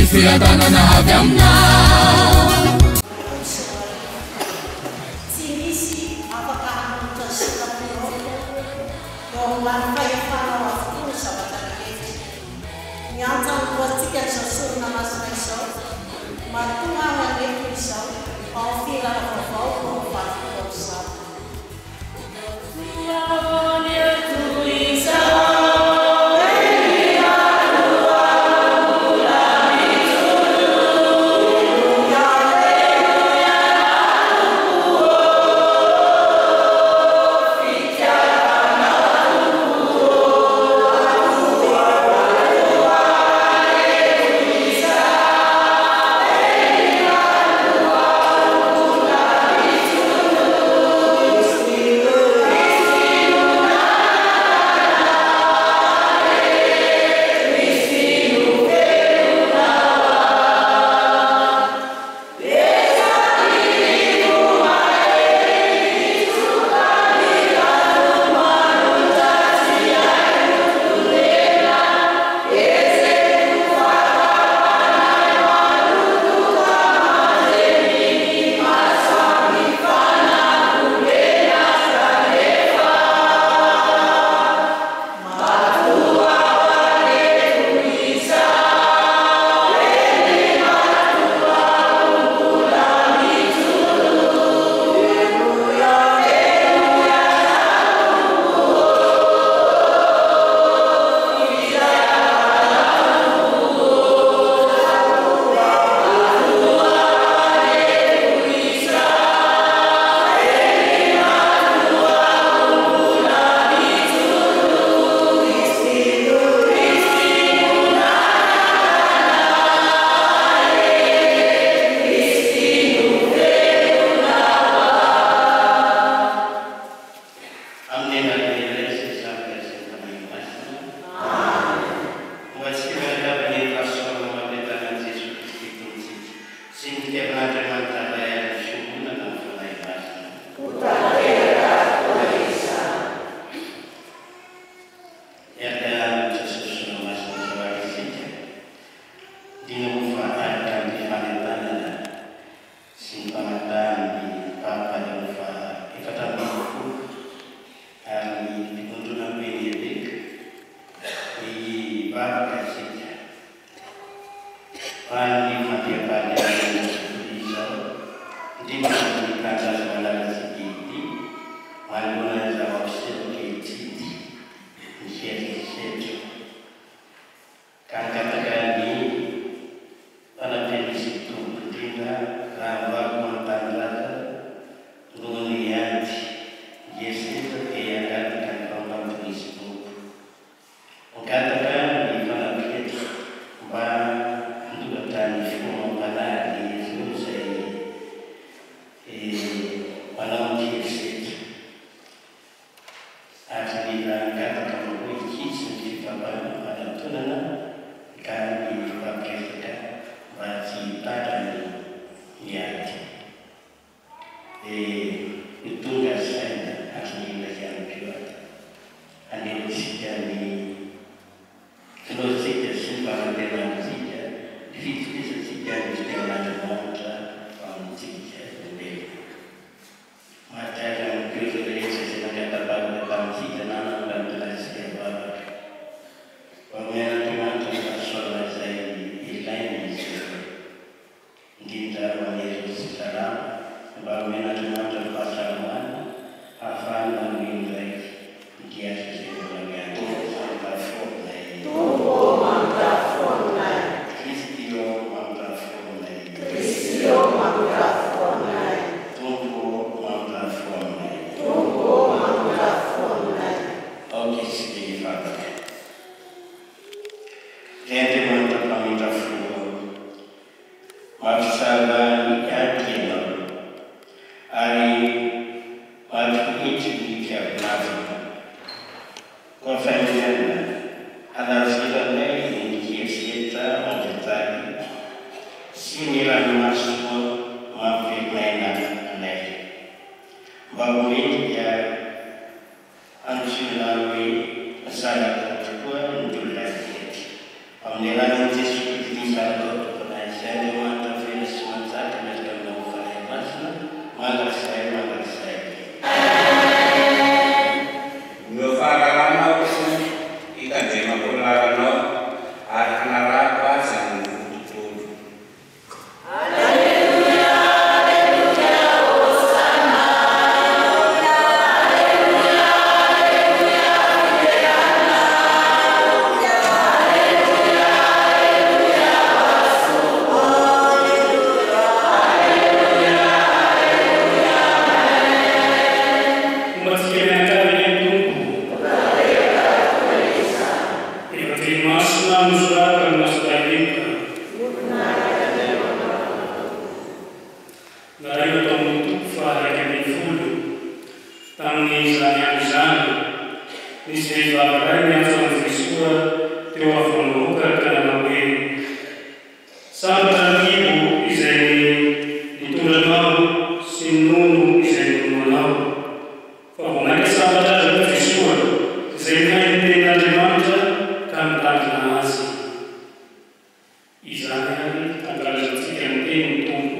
firatana na avy aminao. Tsy misy afaka hamonitra sokapirona eo ambany fahefanao avokoa zavatra rehetra. Miantsa ny lohantsika izao sorona masina izao, matoa aneto izao, ao firana vaovao no valiko izao. Mengenai Yesus Kristus Daí eu tomo muito fora que me fundo, também já me avisando, me sei falar e me ação de sua, teu afano nunca canamaui. Sabe amigo, izeni, di tulang sinunu izeni mulau. Fahamnya sahabat dalam siswa, sehingga intinya dimanja kantar nasi. Izani antara sekian tim tumpu.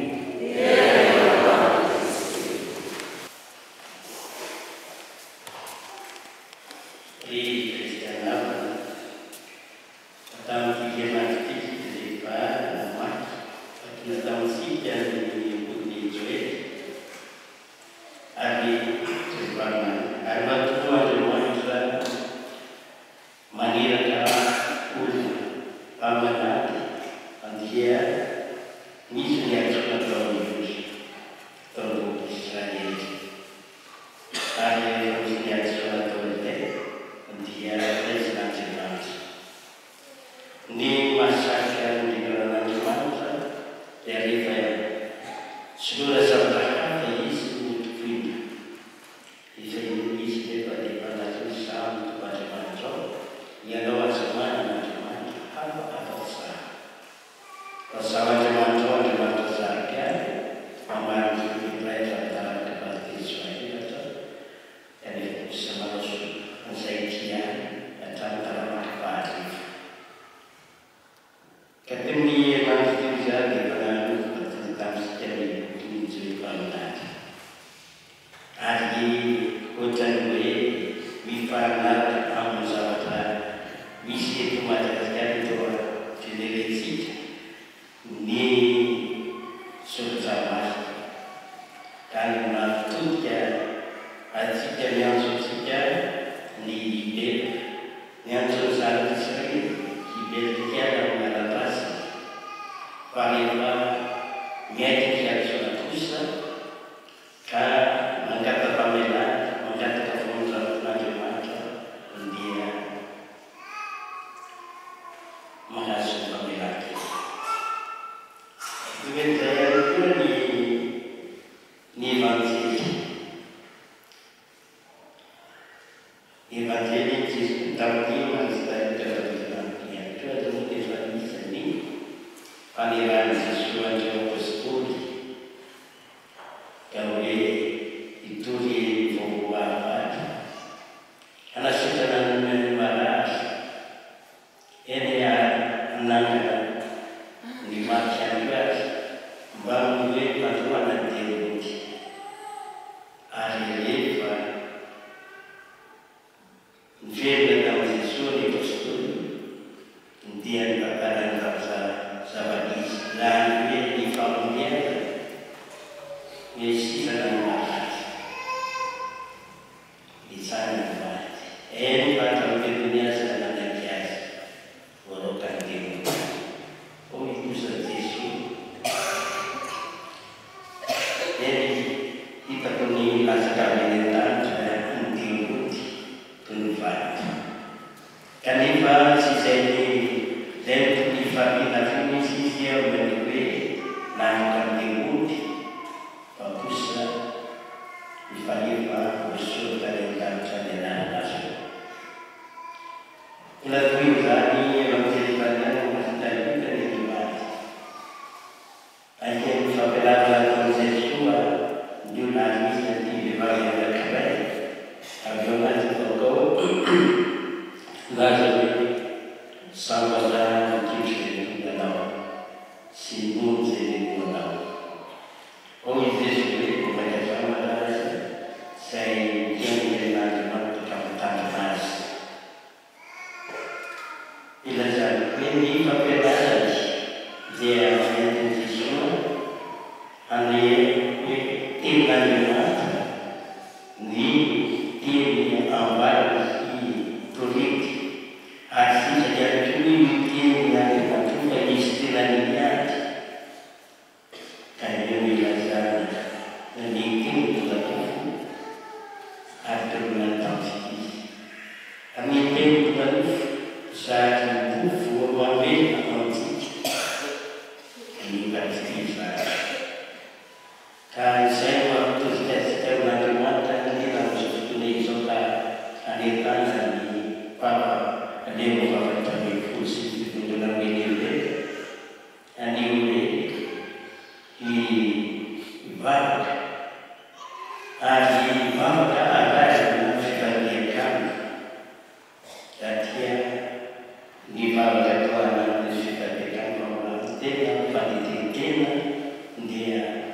Saya waktu saya mata ini langsung ini soka anetanya di papa ada beberapa tapi fungsi itu dalam ini ini di ibarat ada yang sebagian jadi di ibarat itu ada sebagian orang tidak pada titiknya dia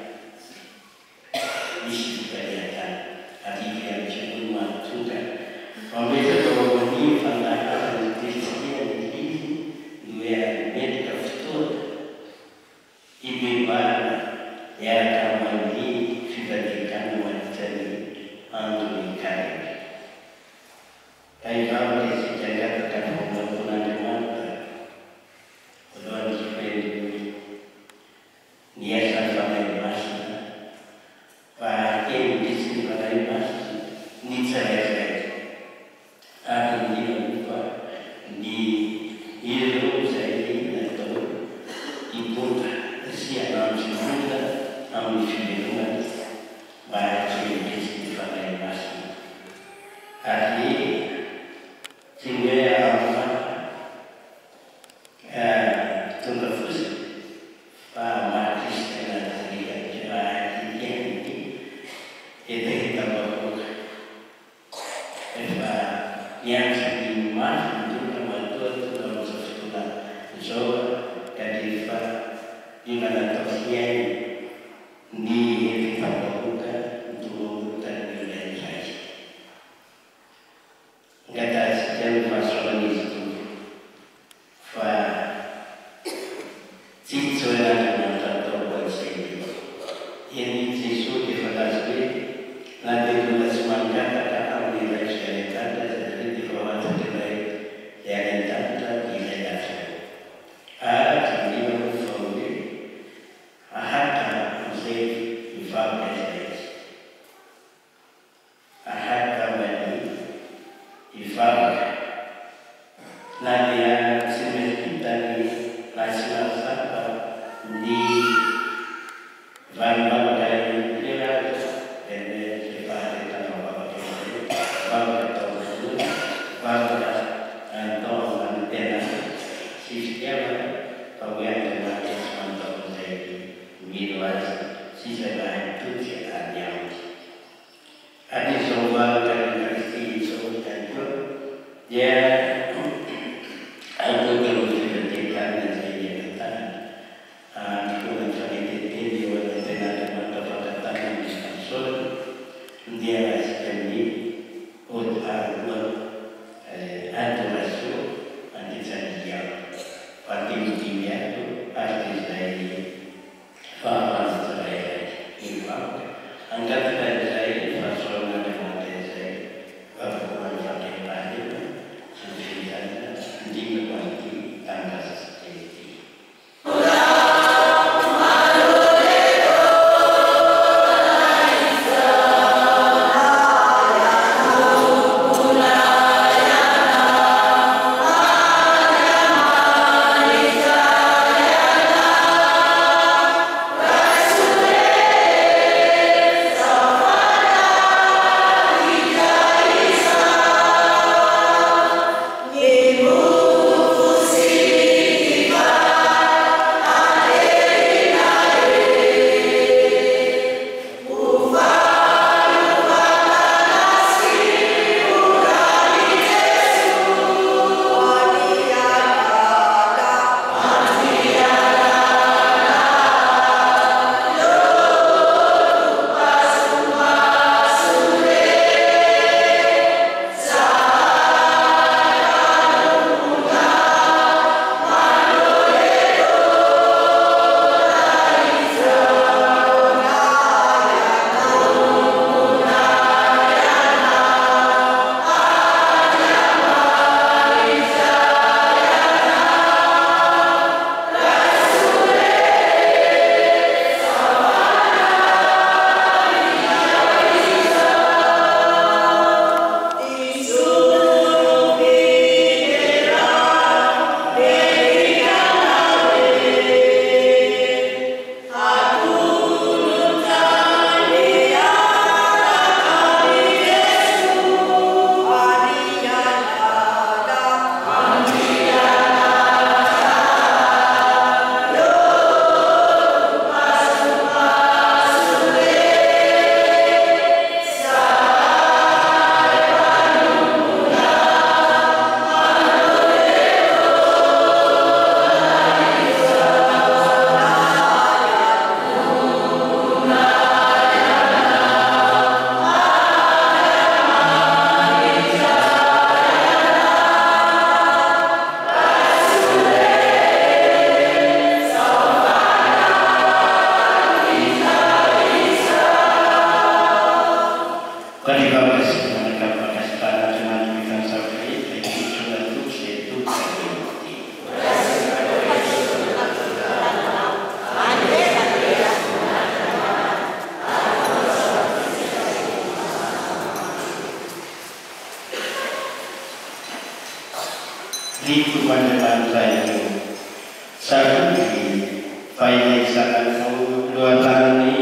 lohatany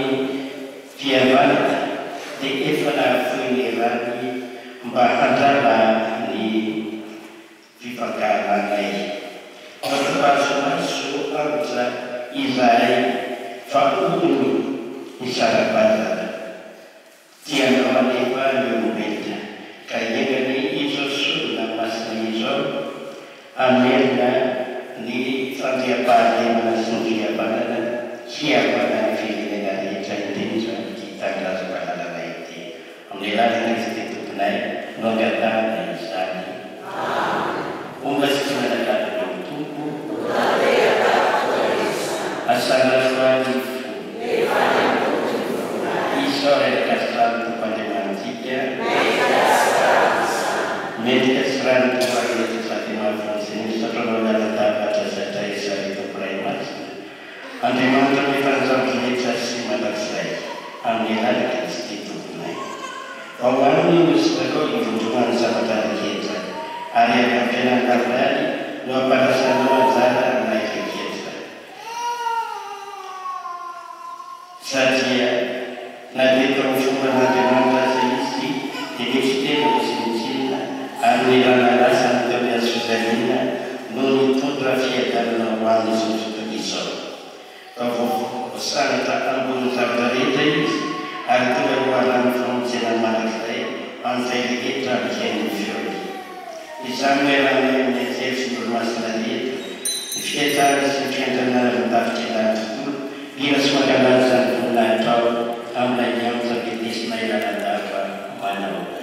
fihavanana dia efa nahafoen'irany mba handrana ny fifangahananay. Masomaso aritra izahay fa olony isara-bazana tianao anefa ny olombelona ka iengany izao solona masina izao amelona ny fandriam-pahalemana sy ny fihavanana hihavanany firenena rehetra indrindra hitangazo-pahalalana ity amin'ny alalan'ny Kristy tomponay no angatahana izany. Omba sy tsy manakatona ny tompo asana soany izao reraka sy rano tompo-andriamantsika medika sy rano tompo-arehetra sady mahafontsiny satranao nalatavatra zatra izay tomporay masina Andriamanitra mifanjavonyetra sy malazay amin'ny alalan'ny Kristy tomponay. Ao aminy nosy daholo ivondroany zavatra rehetra ary amin'ny ampianankarary no ampalasanao anjara anay rehetra satria na teto amin'ny fomban'Andriamanitra izay izy dia misy tena misy mitsinona ary ny ranalasa ny teo amin'ny azo fizaliana no nitondra fiadanana ho an'izao fotoana izao. Ka voasanatra ambony zavatra rehetra izy ary tonga ho alamy famonjena manakizay amin'izay rehetra amin'ny fiainany fiaona. Izany hoe raha amin'ny anjery sy olo-masina rehetra ny fiatsara sy ny fiandrana mitafika ilany tontolo mila sy mankalaza ny voninahitra ao amin'ilay miantra betesina ilanan-dava manao.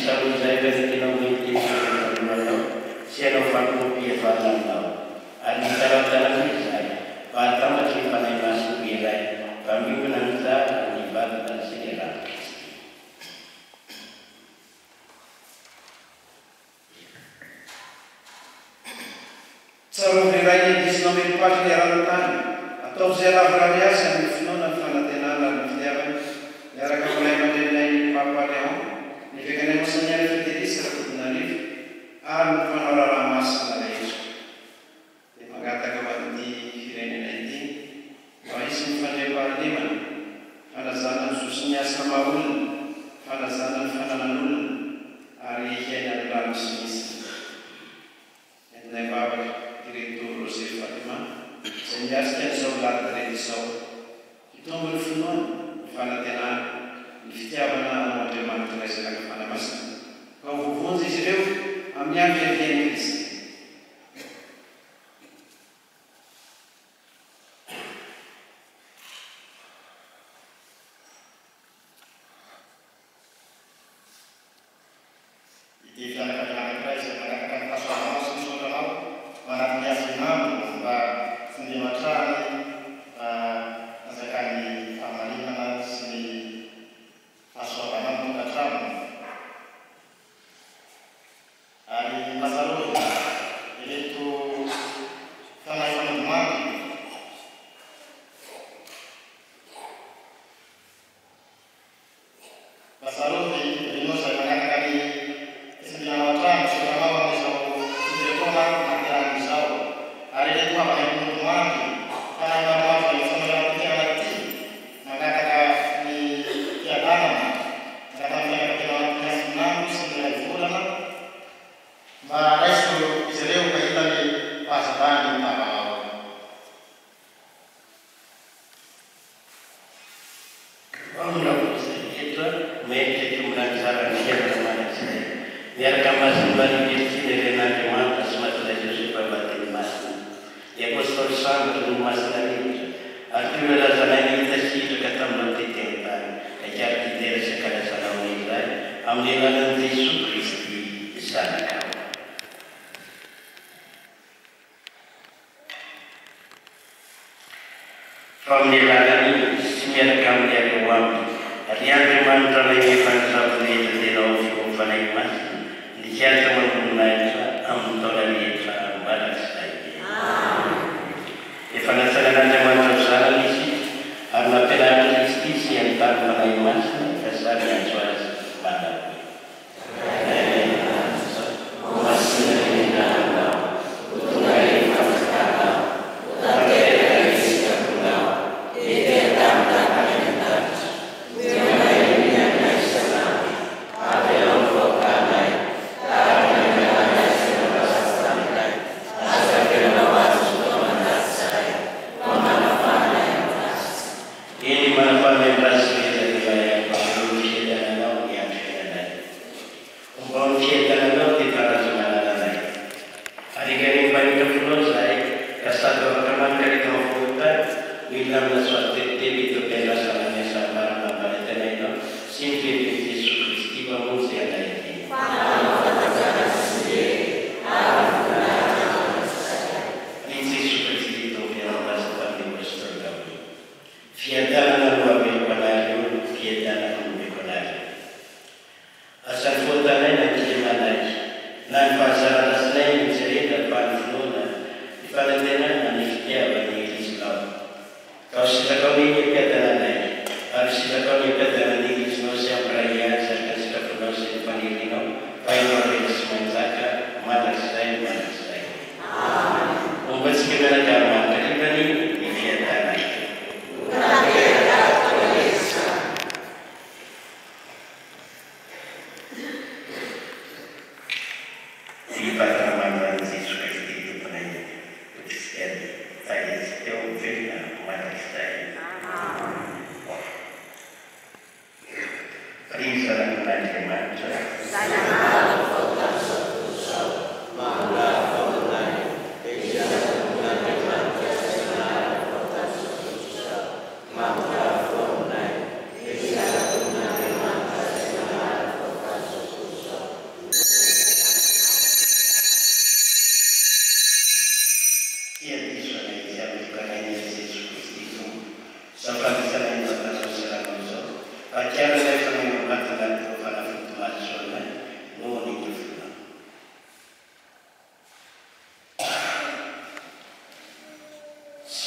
Saúde que não me entende, se não faz copia, faz não. A gente está lá na mesa, para estar aqui para nem mais subir, para mim não está, a gente vai estar assim lá. Saúde lain di sini pas di aratan atau zela berbiasa di sini nak fanatenan dan tiada ya rakan mulai mengenai papa dia ni fikirnya maksudnya di sesuatu nanti orang mas nanti di magata kawan di kiranya nanti wahai simpan lebar di mana ada zaman susahnya sama ul ada zaman fananul hari ini adalah musim yang lebar diretor José Fatima, senjata solar tradição. Então o fundo fala de nada, fica bana onde mantém essa campana mas, como vamos dizer, a minha vida é isso.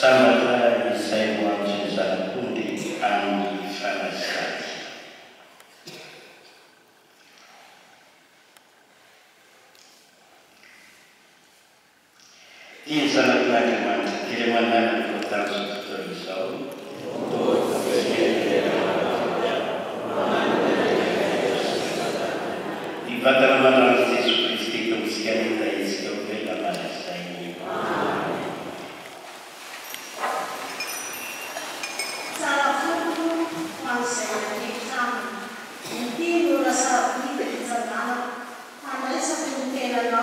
Samata isai mwancheza kundi angi farasati. Ini sangat bagaimana kiriman kota Sutorisau. Di Padre Gesù Cristo cristiani da Isio per la Maestra in Salafuku mansela dikam. Hindi nula sa pita kitsanana. Anda sa kuntela na.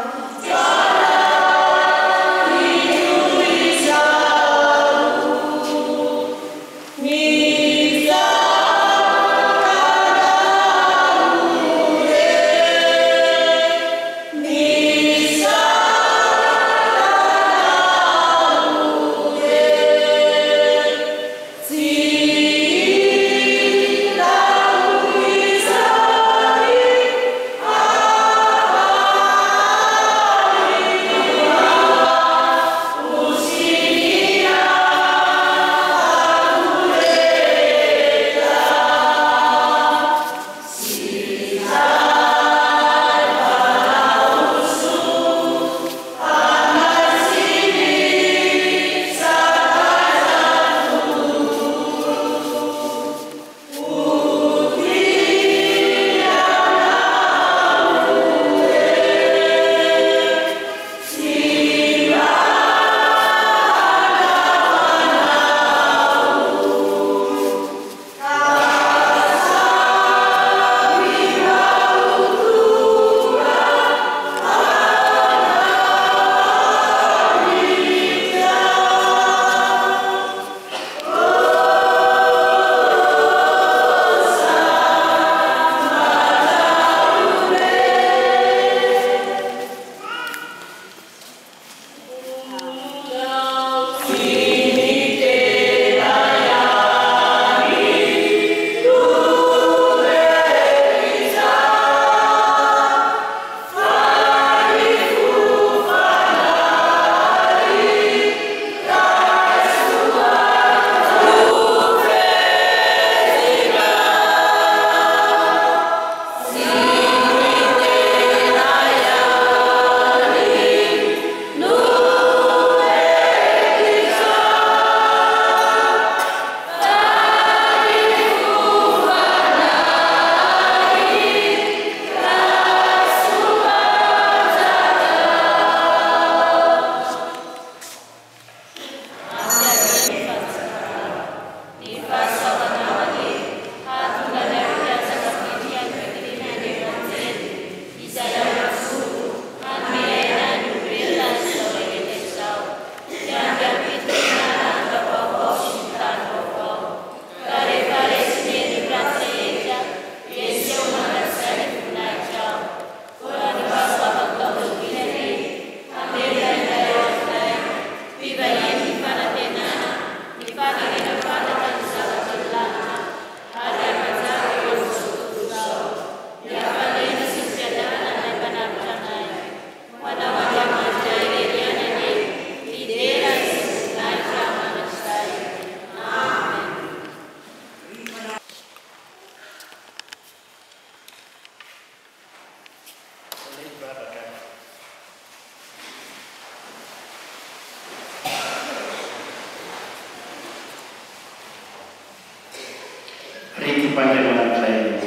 Riki panjangan saya.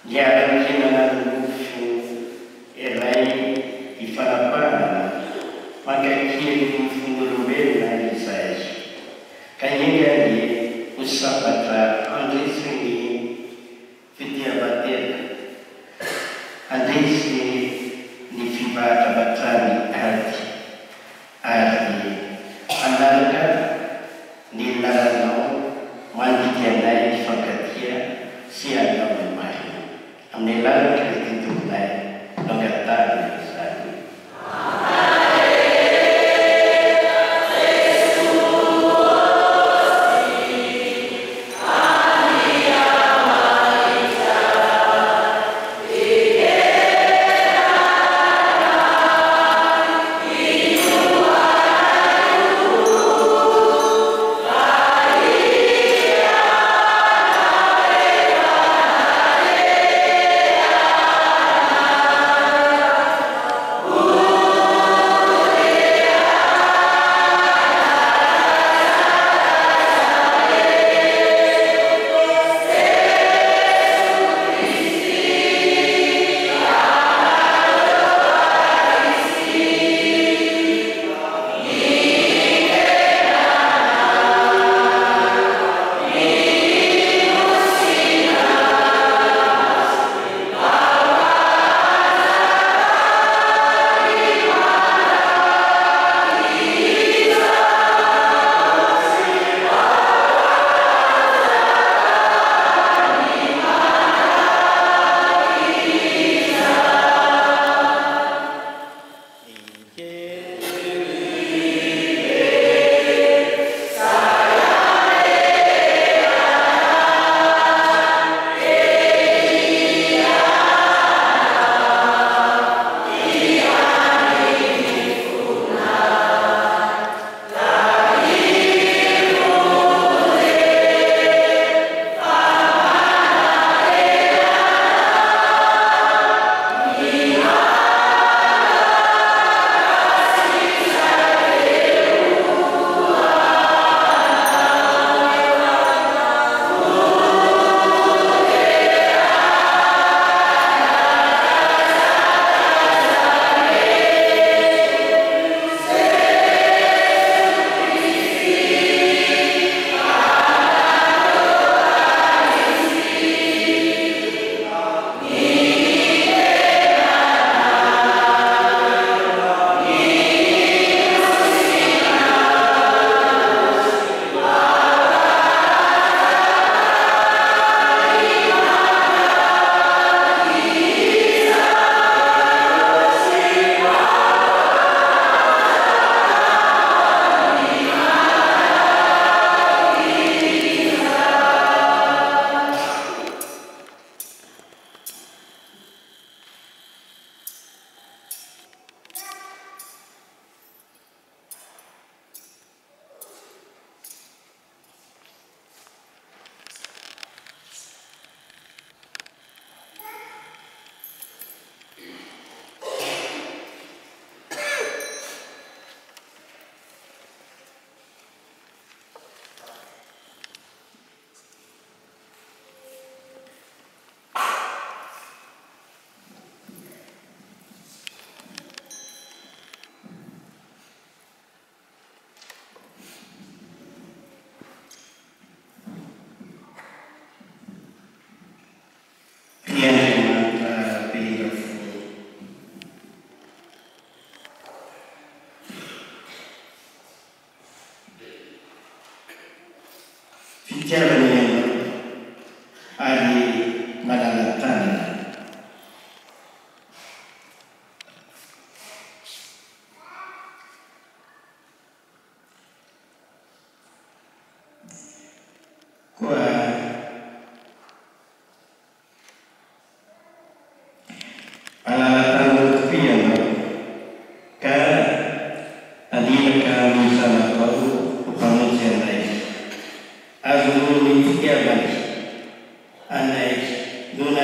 Dia dengan musuh erai di Farapana, maka kiri fundur bela di saya. Kayaknya dia usah baca Andres ini Vidya Batir. Andres ini di Fibata Batani Arti Andalkan di Larano mandi tiada fakatia siapa memahami. Amnelan kita tunai nogatan satu. Amen.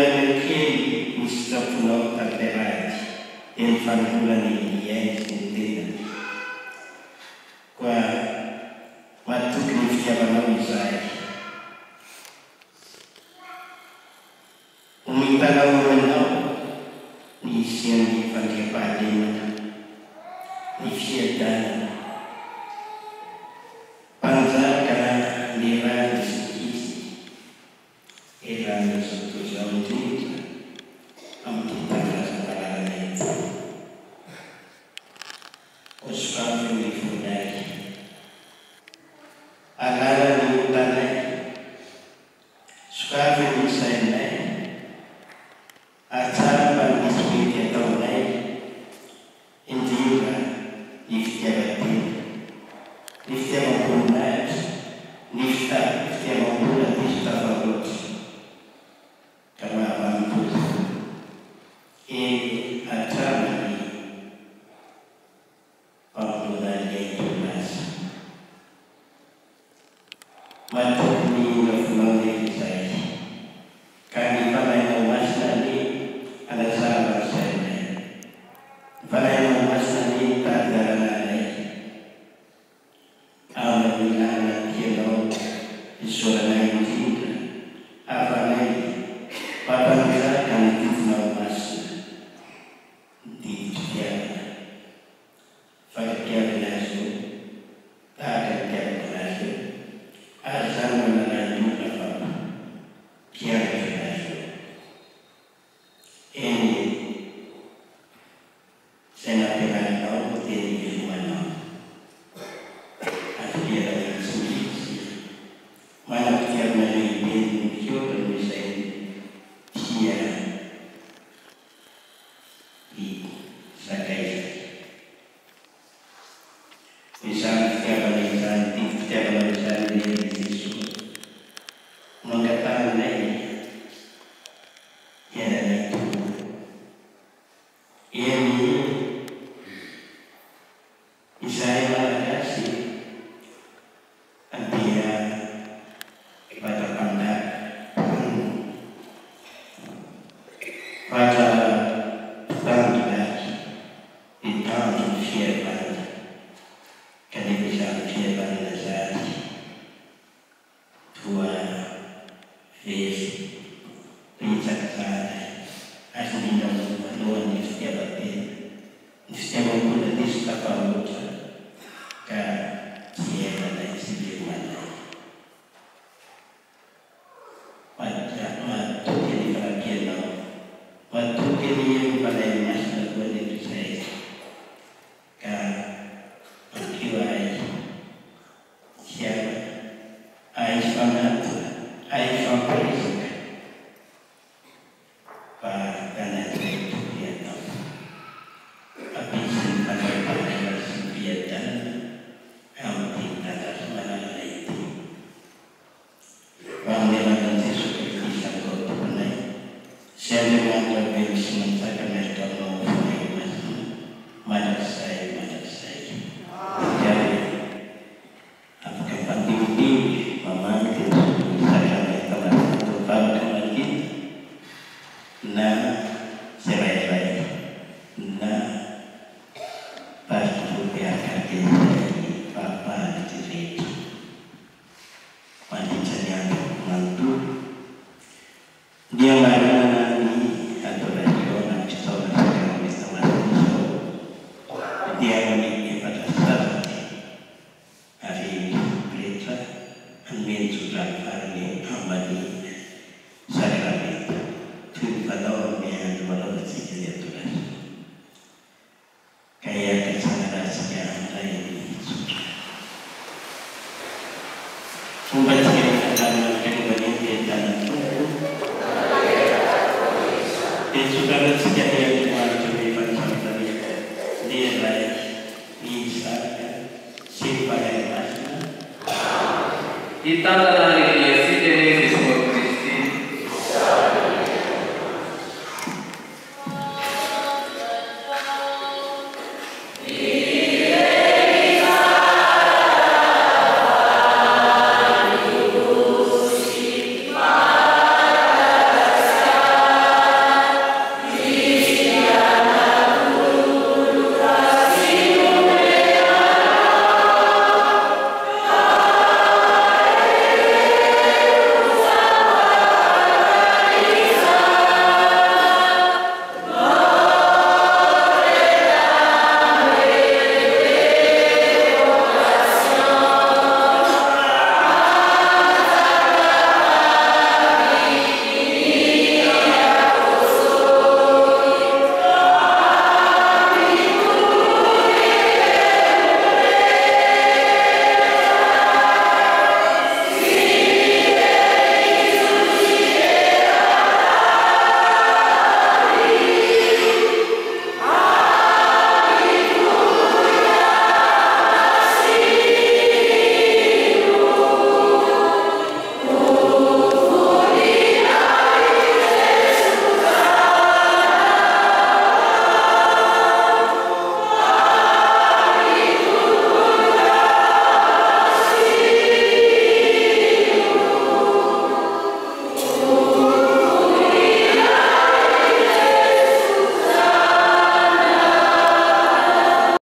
Keli Mustapunau Kalderaj yang Fanulani yang Sintina kwa watu kinifikia wanaoisai umintana umenao ni isiani pandia padina ni fiedana panza kana nira disikisi era nusutu jaunti amtitana sabarana itu Oscar Mifundaki Alala Nutane Sukavi Musainai Ataba Niswiki Taunai Indiva Iftiabati Iftiabapunat Nifta Iftiabapuna Niftabagut Kama Abamput Ini Ataba Pampunan Yentunas Matuk ni ngafulani kisai kami panai memasna ni ada sahabat saya panai memasna ni tak ada lagi awal bilang kilo disuruh cinta apa lagi papan kita kami tidak masna di tiada fakir nasu tak ada nasu asal menanam apa kian nasu ini saya nak tahu ini di mana asal dia dari sini mana kian menjadi hidup dan misalnya dia di sakai misalnya tiap balasan dia Yesus mengatakan ya itu ini Israel kasih dia pada pandang pada tanda di tahun siapa kami bisa siapa nazar tua ves pincaksana asli dalam manuan di setiap pun di setiap anggota ke siapa dan siapa mana waktu ini bagian waktu ini yang paling masuk buat itu saya ke akibat siapa Aisyah Paris karena itu dia tahu habis pada Vietnam hampir tak semana itu panggilan sesuatu bisa kau tunai saya menganggap diri sementara mereka mau mana saya jadi apakah penting mama na sebaik-baik na pasti biarkan dia papa diri wanita yang mantu dia mana ni atau lagi orang tahu nak bersama dia memiliki pada saat hari berita ambil sudah hari amali saya kalau yang walau sedikit dia tulis kayak kesalahan sejarah lain sumber sejarah dalam kebanyakan dalam dan saudara sejarah yang diwajib pada nilai bisa siapa yang masuk kita